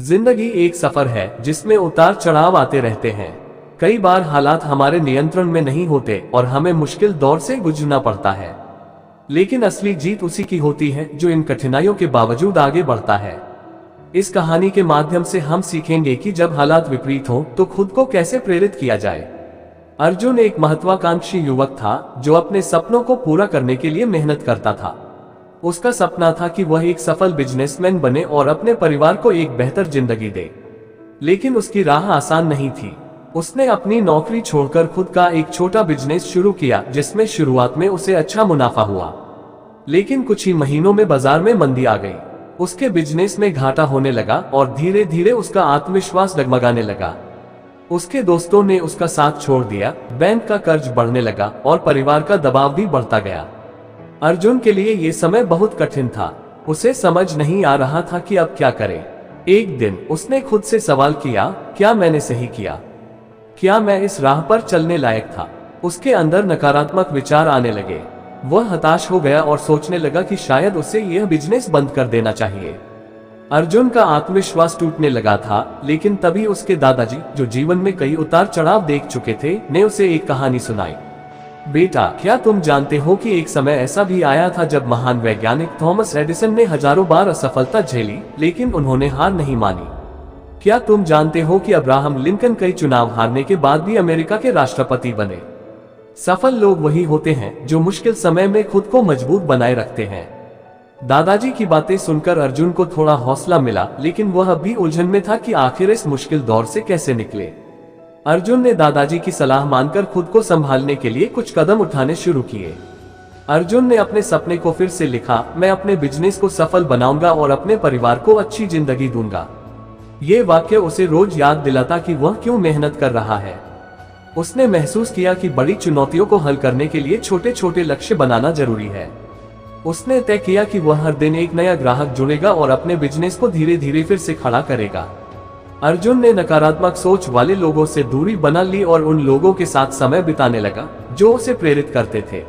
जिंदगी एक सफर है जिसमें उतार चढ़ाव आते रहते हैं। कई बार हालात हमारे नियंत्रण में नहीं होते और हमें मुश्किल दौर से गुजरना पड़ता है, लेकिन असली जीत उसी की होती है जो इन कठिनाइयों के बावजूद आगे बढ़ता है। इस कहानी के माध्यम से हम सीखेंगे कि जब हालात विपरीत हों तो खुद को कैसे प्रेरित किया जाए। अर्जुन एक महत्वाकांक्षी युवक था जो अपने सपनों को पूरा करने के लिए मेहनत करता था। उसका सपना था कि वह एक सफल बिजनेसमैन बने और अपने परिवार को एक बेहतर जिंदगी दे। लेकिन उसकी राह आसान नहीं थी। उसने अपनी नौकरी छोड़कर खुद का एक छोटा बिजनेस शुरू किया, जिसमें शुरुआत में उसे अच्छा मुनाफा हुआ, लेकिन कुछ ही महीनों में बाजार में मंदी आ गई। उसके बिजनेस में घाटा होने लगा और धीरे धीरे उसका आत्मविश्वास डगमगाने लगा। उसके दोस्तों ने उसका साथ छोड़ दिया, बैंक का कर्ज बढ़ने लगा और परिवार का दबाव भी बढ़ता गया। अर्जुन के लिए ये समय बहुत कठिन था। उसे समझ नहीं आ रहा था कि अब क्या करे। एक दिन उसने खुद से सवाल किया, क्या मैंने सही किया? क्या मैं इस राह पर चलने लायक था? उसके अंदर नकारात्मक विचार आने लगे। वह हताश हो गया और सोचने लगा कि शायद उसे यह बिजनेस बंद कर देना चाहिए। अर्जुन का आत्मविश्वास टूटने लगा था, लेकिन तभी उसके दादाजी, जो जीवन में कई उतार चढ़ाव देख चुके थे, ने उसे एक कहानी सुनाई। बेटा, क्या तुम जानते हो कि एक समय ऐसा भी आया था जब महान वैज्ञानिक थॉमस एडिसन ने हजारों बार असफलता झेली, लेकिन उन्होंने हार नहीं मानी। क्या तुम जानते हो कि अब्राहम लिंकन कई चुनाव हारने के बाद भी अमेरिका के राष्ट्रपति बने? सफल लोग वही होते हैं जो मुश्किल समय में खुद को मजबूत बनाए रखते हैं। दादाजी की बातें सुनकर अर्जुन को थोड़ा हौसला मिला, लेकिन वह भी उलझन में था कि आखिर इस मुश्किल दौर से कैसे निकले। अर्जुन ने दादाजी की सलाह मानकर खुद को संभालने के लिए कुछ कदम उठाने शुरू किए। अर्जुन ने अपने सपने को फिर से लिखा, मैं अपने बिजनेस को सफल बनाऊंगा और अपने परिवार को अच्छी जिंदगी दूंगा। ये वाक्य उसे रोज याद दिलाता कि वह क्यों मेहनत कर रहा है। उसने महसूस किया कि बड़ी चुनौतियों को हल करने के लिए छोटे छोटे लक्ष्य बनाना जरूरी है। उसने तय किया कि वह हर दिन एक नया ग्राहक जुड़ेगा और अपने बिजनेस को धीरे धीरे फिर से खड़ा करेगा। अर्जुन ने नकारात्मक सोच वाले लोगों से दूरी बना ली और उन लोगों के साथ समय बिताने लगा जो उसे प्रेरित करते थे।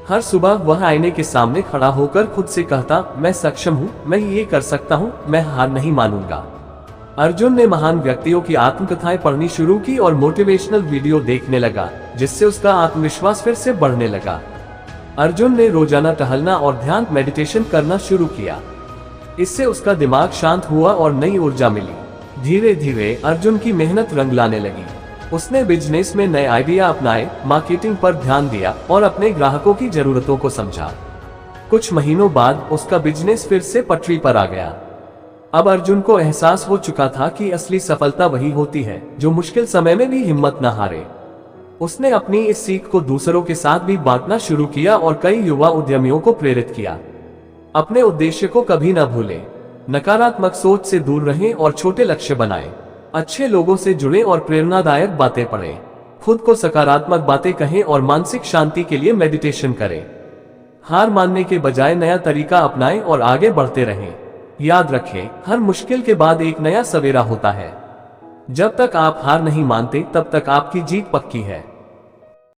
हर सुबह वह आईने के सामने खड़ा होकर खुद से कहता, मैं सक्षम हूँ, मैं ये कर सकता हूँ, मैं हार नहीं मानूंगा। अर्जुन ने महान व्यक्तियों की आत्मकथाएं पढ़नी शुरू की और मोटिवेशनल वीडियो देखने लगा, जिससे उसका आत्मविश्वास फिर से बढ़ने लगा। अर्जुन ने रोजाना टहलना और ध्यान मेडिटेशन करना शुरू किया। इससे उसका दिमाग शांत हुआ और नई ऊर्जा मिली। धीरे धीरे अर्जुन की मेहनत रंग लाने लगी। उसने बिजनेस में नए आइडिया अपनाए, मार्केटिंग पर ध्यान दिया और अपने ग्राहकों की जरूरतों को समझा। कुछ महीनों बाद उसका बिजनेस फिर से पटरी पर आ गया। अब अर्जुन को एहसास हो चुका था कि असली सफलता वही होती है जो मुश्किल समय में भी हिम्मत न हारे। उसने अपनी इस सीख को दूसरों के साथ भी बांटना शुरू किया और कई युवा उद्यमियों को प्रेरित किया। अपने उद्देश्य को कभी न भूलें, नकारात्मक सोच से दूर रहें और छोटे लक्ष्य बनाएं। अच्छे लोगों से जुड़ें और प्रेरणादायक बातें पढ़ें। खुद को सकारात्मक बातें कहें और मानसिक शांति के लिए मेडिटेशन करें। हार मानने के बजाय नया तरीका अपनाएं और आगे बढ़ते रहें। याद रखें, हर मुश्किल के बाद एक नया सवेरा होता है। जब तक आप हार नहीं मानते, तब तक आपकी जीत पक्की है।